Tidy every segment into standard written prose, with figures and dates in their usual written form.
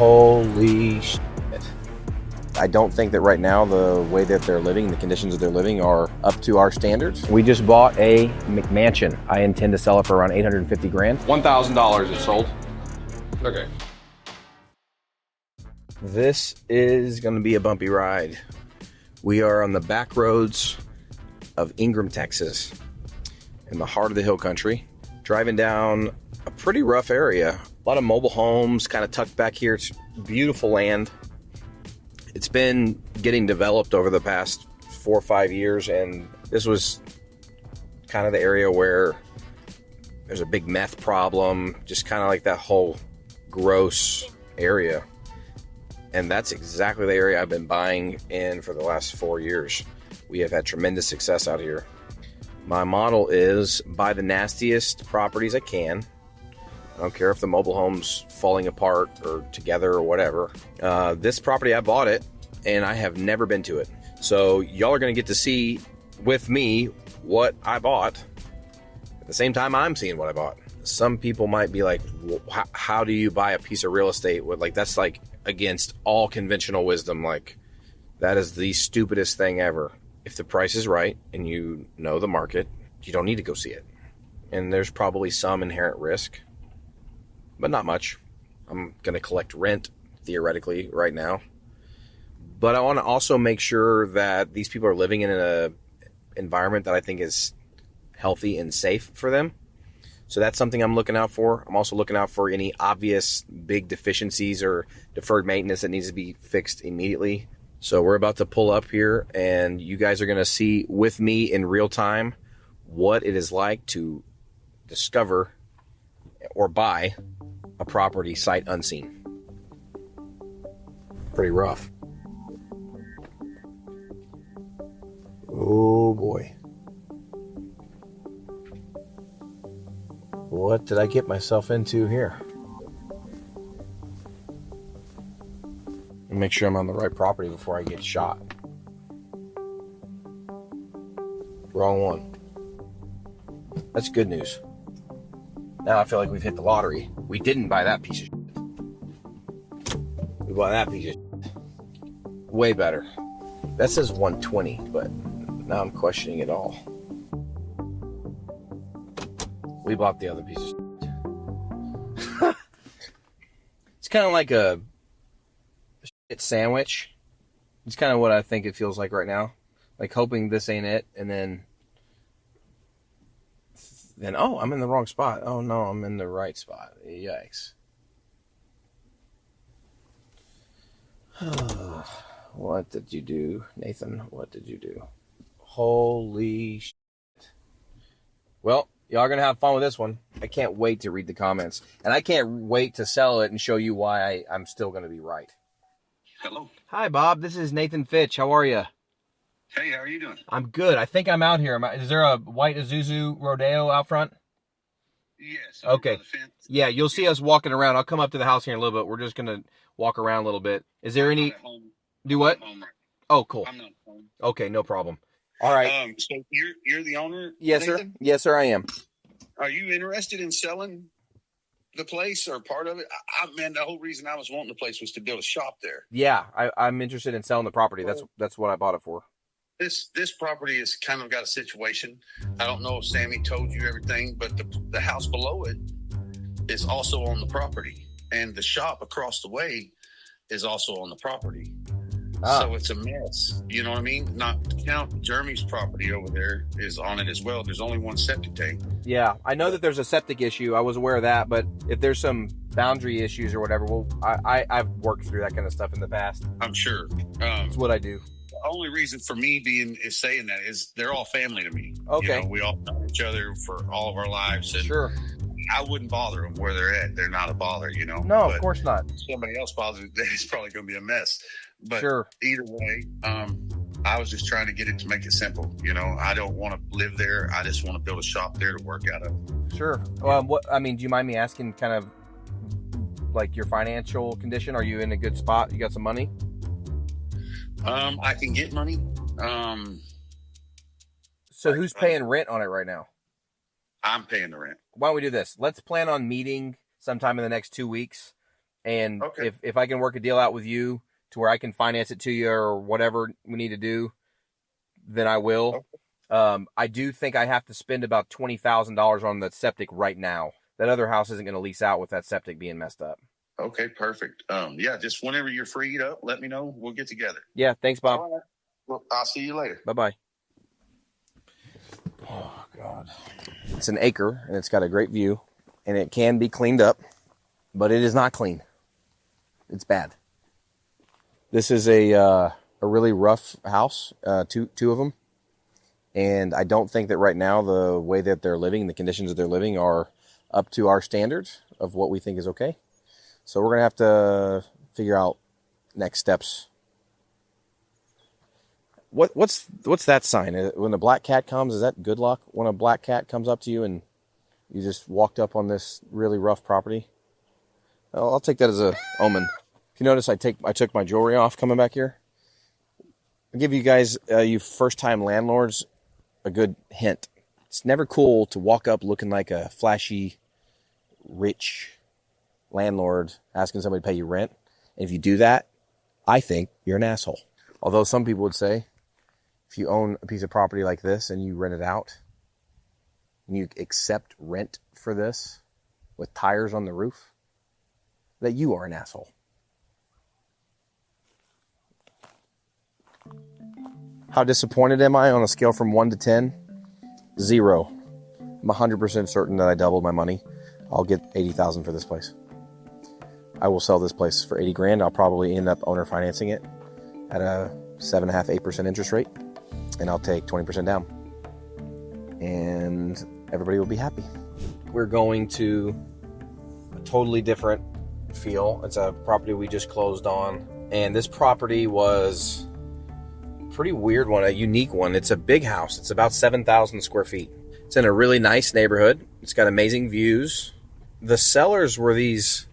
Holy shit. I don't think that right now the way that they're living, the conditions that they're living are up to our standards. We just bought a McMansion. I intend to sell it for around 850 grand. $1,000 is sold. Okay. This is going to be a bumpy ride. We are on the back roads of Ingram, Texas, in the heart of the hill country, driving down a pretty rough area. A lot of mobile homes kind of tucked back here. It's beautiful land. It's been getting developed over the past 4 or 5 years, and this was kind of the area where there's a big meth problem, just kind of like that whole gross area. And that's exactly the area I've been buying in for the last 4 years. We have had tremendous success out here. My model is buy the nastiest properties I can. I don't care if the mobile home's falling apart or together or whatever. This property, I bought it, and I have never been to it. So y'all are going to get to see with me what I bought at the same time I'm seeing what I bought. Some people might be like, how do you buy a piece of real estate with, like, that's like against all conventional wisdom. Like, that is the stupidest thing ever. If the price is right and you know the market, you don't need to go see it. And there's probably some inherent risk, but not much. I'm going to collect rent theoretically right now. But I want to also make sure that these people are living in an environment that I think is healthy and safe for them. So that's something I'm looking out for. I'm also looking out for any obvious big deficiencies or deferred maintenance that needs to be fixed immediately. So we're about to pull up here, and you guys are going to see with me in real time what it is like to discover or buy a property sight unseen. Pretty rough. Oh boy. What did I get myself into here? Make sure I'm on the right property before I get shot. Wrong one. That's good news. Now I feel like we've hit the lottery. We didn't buy that piece of shit. We bought that piece of shit. Way better. That says 120, but now I'm questioning it all. We bought the other piece of shit. It's kind of like a shit sandwich. It's kind of what I think it feels like right now. Like hoping this ain't it, and then oh, I'm in the wrong spot. Oh no, I'm in the right spot. Yikes. What did you do, Nathan? What did you do? Holy shit. Well, y'all are going to have fun with this one. I can't wait to read the comments. And I can't wait to sell it and show you why I'm still going to be right. Hello. Hi, Bob. This is Nathan Fitch. How are you? Hey, how are you doing? I'm good. I think I'm out here. Is there a white Isuzu Rodeo out front? Yes. Okay. Yeah, you'll see us walking around. I'll come up to the house here in a little bit. We're just going to walk around a little bit. Is there any... Do what? Oh, cool. I'm not home. Okay, no problem. All right. So you're the owner? Yes, Nathan? sir. Yes, sir, I am. Are you interested in selling the place or part of it? Man, the whole reason I was wanting the place was to build a shop there. Yeah, I'm interested in selling the property. That's what I bought it for. This property has kind of got a situation. I don't know if Sammy told you everything, but the house below it is also on the property, and the shop across the way is also on the property. So it's a mess. You know what I mean? Not to count Jeremy's property over there is on it as well. There's only one septic tank. Yeah, I know that there's a septic issue. I was aware of that, but if there's some boundary issues or whatever, well, I've worked through that kind of stuff in the past. I'm sure. It's what I do. The only reason for me saying that is they're all family to me. Okay. You know, we all know each other for all of our lives. And sure. I wouldn't bother them where they're at. They're not a bother, you know. No, of course not. If somebody else bothers, it's probably going to be a mess. But sure. Either way, I was just trying to get it to make it simple. You know, I don't want to live there. I just want to build a shop there to work out of. Sure. Do you mind me asking kind of like your financial condition? Are you in a good spot? You got some money? I can get money. So who's paying rent on it right now? I'm paying the rent. Why don't we do this? Let's plan on meeting sometime in the next 2 weeks. And Okay. if I can work a deal out with you to where I can finance it to you or whatever we need to do, then I will. I do think I have to spend about $20,000 on the septic right now. That other house isn't going to lease out with that septic being messed up. Okay, perfect. Yeah, just whenever you're freed up, let me know. We'll get together. Yeah, thanks, Bob. All right. Well, I'll see you later. Bye-bye. Oh, God. It's an acre, and it's got a great view, and it can be cleaned up, but it is not clean. It's bad. This is a really rough house, two of them, and I don't think that right now the way that they're living, the conditions that they're living are up to our standards of what we think is okay. So we're going to have to figure out next steps. What's that sign? When a black cat comes, is that good luck? When a black cat comes up to you and you just walked up on this really rough property? I'll take that as a omen. If you notice, I took my jewelry off coming back here. I'll give you guys, you first-time landlords, a good hint. It's never cool to walk up looking like a flashy, rich landlord asking somebody to pay you rent. And if you do that, I think you're an asshole. Although some people would say, if you own a piece of property like this and you rent it out, and you accept rent for this with tires on the roof, that you are an asshole. How disappointed am I on a scale from 1 to 10? 0. I'm 100% certain that I doubled my money. I'll get $80,000 for this place. I will sell this place for $80,000. I'll probably end up owner financing it at a 7.5-8% interest rate, and I'll take 20% down, and everybody will be happy. We're going to a totally different feel. It's a property we just closed on, and this property was a pretty weird one, a unique one. It's a big house. It's about 7,000 square feet. It's in a really nice neighborhood. It's got amazing views. The sellers were these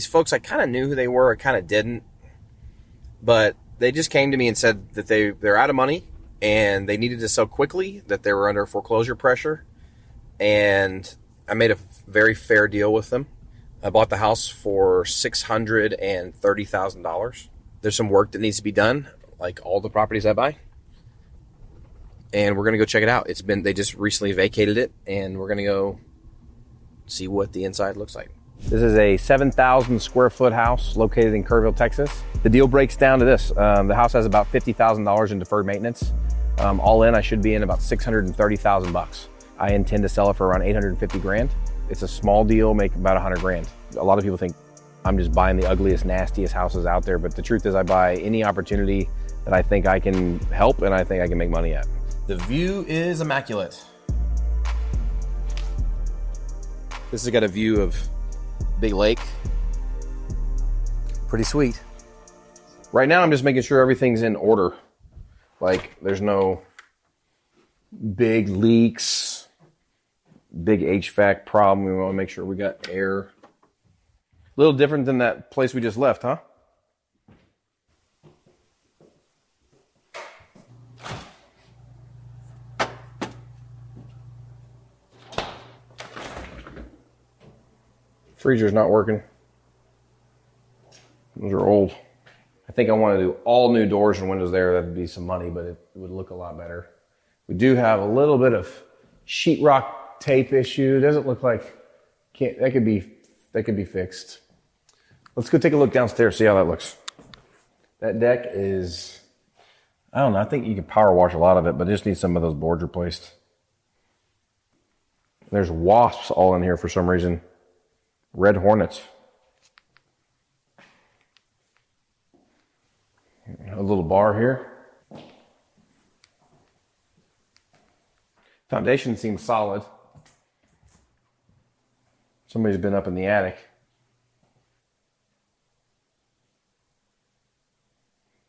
folks. I kind of knew who they were, I kind of didn't, but they just came to me and said that they're out of money and they needed to sell quickly, that they were under foreclosure pressure, and I made a very fair deal with them. I bought the house for $630,000. There's some work that needs to be done, like all the properties I buy, and we're gonna go check it out. They just recently vacated it, and we're gonna go see what the inside looks like. This is a 7,000 square foot house located in Kerrville, Texas. The deal breaks down to this. The house has about $50,000 in deferred maintenance. All in, I should be in about $630,000. I intend to sell it for around $850,000. It's a small deal, make about $100,000. A lot of people think I'm just buying the ugliest, nastiest houses out there, but the truth is I buy any opportunity that I think I can help and I think I can make money at. The view is immaculate. This has got a view of big lake. Pretty sweet. Right now I'm just making sure everything's in order. Like there's no big leaks, big HVAC problem. We want to make sure we got air. A little different than that place we just left, huh? Freezer's not working. Those are old. I think I want to do all new doors and windows there. That'd be some money, but it would look a lot better. We do have a little bit of sheetrock tape issue. Doesn't look like that could be fixed. Let's go take a look downstairs, see how that looks. That deck is, I don't know, I think you can power wash a lot of it, but it just needs some of those boards replaced. There's wasps all in here for some reason. Red hornets. A little bar here. Foundation seems solid. Somebody's been up in the attic.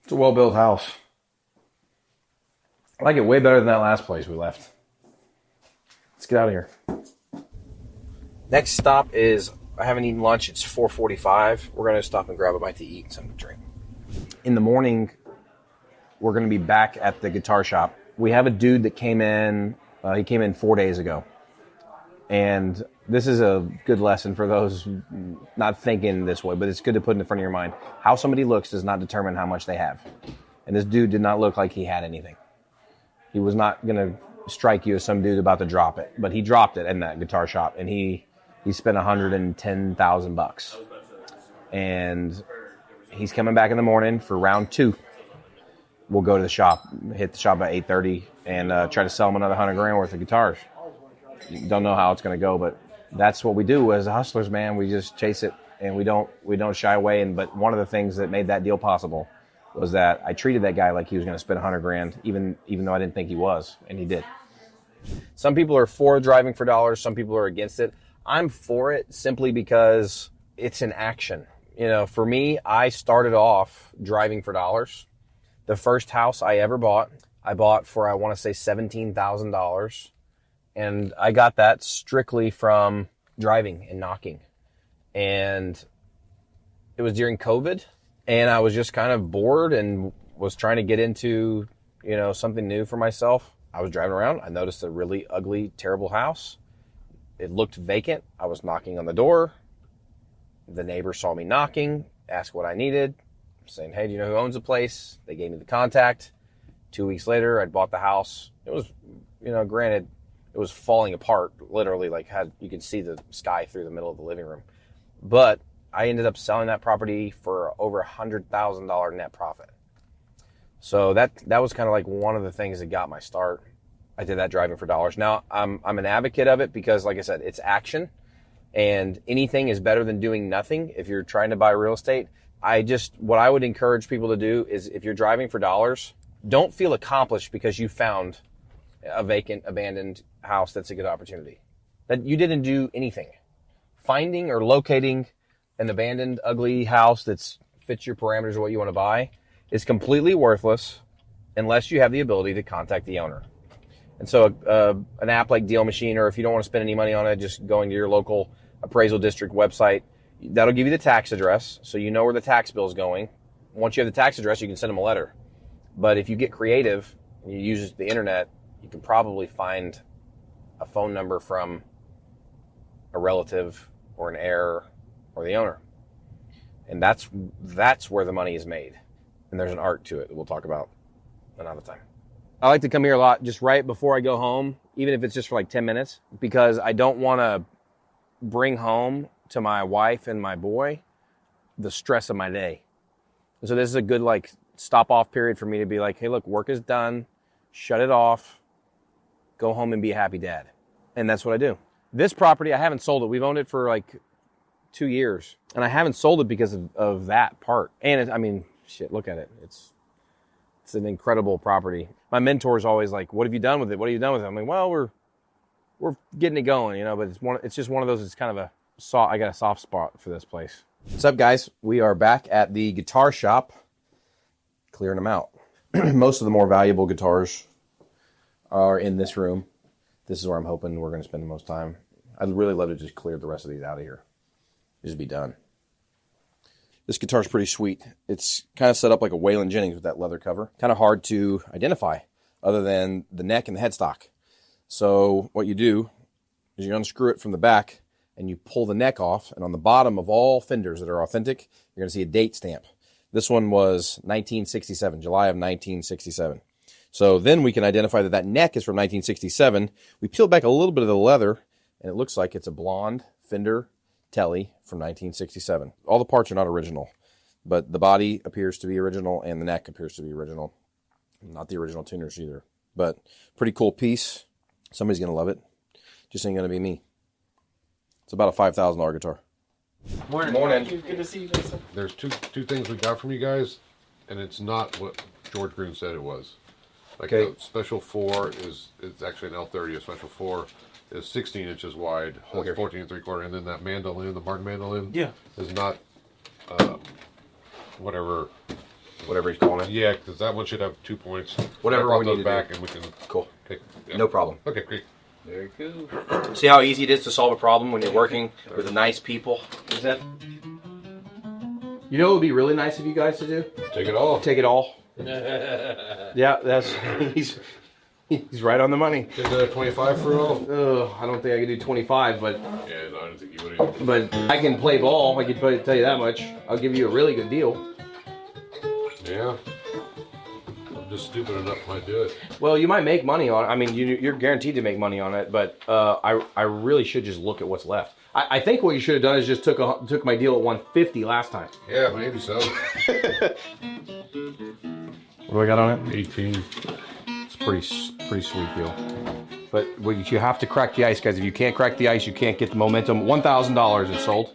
It's a well-built house. I like it way better than that last place we left. Let's get out of here. Next stop is, I haven't eaten lunch. It's 4:45. We're going to stop and grab a bite to eat and something to drink. In the morning, we're going to be back at the guitar shop. We have a dude that came in. He came in 4 days ago. And this is a good lesson for those not thinking this way, but it's good to put in the front of your mind. How somebody looks does not determine how much they have. And this dude did not look like he had anything. He was not going to strike you as some dude about to drop it, but he dropped it in that guitar shop, and he spent $110,000. And he's coming back in the morning for round 2. We'll go to the shop, hit the shop at 8:30, and try to sell him another $100,000 worth of guitars. You don't know how it's going to go, but that's what we do as hustlers, man. We just chase it, and we don't shy away. But one of the things that made that deal possible was that I treated that guy like he was going to spend $100,000, even though I didn't think he was, and he did. Some people are for driving for dollars. Some people are against it. I'm for it simply because it's an action. You know, for me, I started off driving for dollars. The first house I ever bought, I bought for, I want to say, $17,000. And I got that strictly from driving and knocking. And it was during COVID, and I was just kind of bored and was trying to get into, you know, something new for myself. I was driving around. I noticed a really ugly, terrible house. It looked vacant. I was knocking on the door. The neighbor saw me knocking, asked what I needed, saying, hey, do you know who owns the place? They gave me the contact. 2 weeks later, I'd bought the house. It was, you know, granted, it was falling apart, literally, like you could see the sky through the middle of the living room. But I ended up selling that property for over $100,000 net profit. So that was kind of like one of the things that got my start. I did that driving for dollars. Now, I'm an advocate of it because, like I said, it's action. And anything is better than doing nothing if you're trying to buy real estate. What I would encourage people to do is if you're driving for dollars, don't feel accomplished because you found a vacant, abandoned house that's a good opportunity. That you didn't do anything. Finding or locating an abandoned, ugly house that fits your parameters of what you want to buy is completely worthless unless you have the ability to contact the owner. And so an app like Deal Machine, or if you don't want to spend any money on it, just going to your local appraisal district website, that'll give you the tax address so you know where the tax bill is going. Once you have the tax address, you can send them a letter. But if you get creative and you use the internet, you can probably find a phone number from a relative or an heir or the owner. And that's where the money is made. And there's an art to it that we'll talk about another time. I like to come here a lot just right before I go home, even if it's just for like 10 minutes, because I don't want to bring home to my wife and my boy the stress of my day. And so this is a good like stop off period for me to be like, hey, look, work is done. Shut it off. Go home and be a happy dad. And that's what I do. This property, I haven't sold it. We've owned it for like 2 years. And I haven't sold it because of that part. And shit, look at it. It's an incredible property. My mentor is always like, what have you done with it? What have you done with it? I'm like, well, we're getting it going, you know, but it's just one of those, it's kind of I got a soft spot for this place. What's up, guys? We are back at the guitar shop, clearing them out. Most of the more valuable guitars are in this room. This is where I'm hoping we're going to spend the most time. I'd really love to just clear the rest of these out of here. Just be done. This guitar is pretty sweet. It's kind of set up like a Waylon Jennings with that leather cover. Kind of hard to identify other than the neck and the headstock. So what you do is you unscrew it from the back and you pull the neck off. And on the bottom of all fenders that are authentic, you're going to see a date stamp. This one was 1967, July of 1967. So then we can identify that neck is from 1967. We peel back a little bit of the leather, and it looks like it's a blonde Fender Tele from 1967. All the parts are not original, but the body appears to be original, and the neck appears to be original. Not the original tuners either, but pretty cool piece. Somebody's going to love it. Just ain't going to be me. It's about a $5,000 guitar. Morning. Good to see you guys. There's two things we got from you guys, and it's not what George Green said it was. Like Okay. the Special 4 it's actually an L30. A Special 4 is 16 inches wide, Okay. 14 3/4, and then that mandolin, the Martin mandolin, Yeah. is not whatever. Whatever he's calling it. Yeah, because that one should have 2 points. Whatever I brought we those need to back, do. and we can. Cool. Okay, yeah. No problem. Okay, great. Very cool. See how easy it is to solve a problem when you're working with nice people? Is that? You know what would be really nice of you guys to do? Take it all. Take it all. Yeah, He's right on the money. Is that 25 for all? I don't think I can do 25, but Yeah, no, I don't think you would either. but I can play ball. I can tell you that much. I'll give you a really good deal. Yeah. I'm just stupid enough to do it. Well, you might make money on it. I mean, you're guaranteed to make money on it, but I really should just look at what's left. I think what you should have done is just took my deal at 150 last time. Yeah, maybe so. What do I got on it? 18. It's pretty sweet deal. But you have to crack the ice, guys. If you can't crack the ice, you can't get the momentum. $1,000 is sold.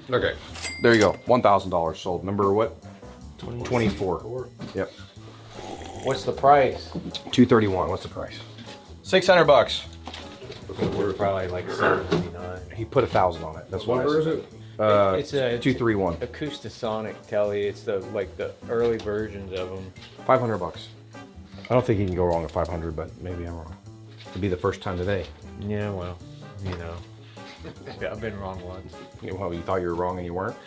Okay. There you go. $1,000 sold. Number what? 24. Yep. What's the price? 231. What's the price? $600. Probably like $7.99. He put 1,000 on it. That's What why. number is it? It's a 231. Acoustasonic telly. It's the early versions of them. $500. I don't think he can go wrong at 500, but maybe I'm wrong. It'd be the first time today. Yeah, well, you know, I've been wrong once. Well, you thought you were wrong and you weren't.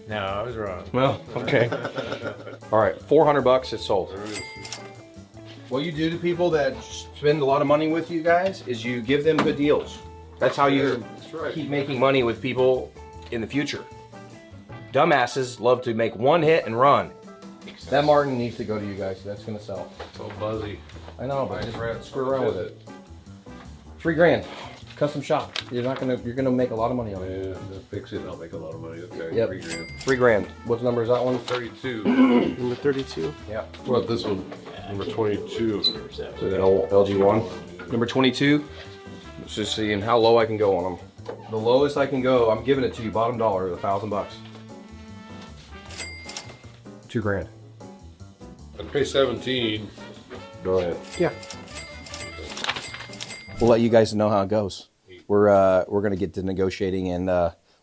No, I was wrong. Well, okay. All right, $400. It's sold. There it is. What you do to people that spend a lot of money with you guys is you give them good deals. That's how you That's right. keep making money with people in the future. Dumbasses love to make one hit and run. That Martin needs to go to you guys. That's gonna sell. So buzzy. I know, but Nice just red. screw around with it. $3,000, custom shop. You're gonna make a lot of money on it. Yeah, to fix it, I'll make a lot of money. Okay, Yep. $3,000. $3,000. What number is that one? 32. Number 32. Yeah. What about this one? Number 22. So the LG one. Number 22. Let's just seeing how low I can go on them. The lowest I can go, I'm giving it to you, bottom dollar, $1,000. $2,000. I'd pay 17. Go ahead. Yeah. We'll let you guys know how it goes. We're gonna get to negotiating and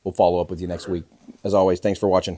we'll follow up with you next week. As always, thanks for watching.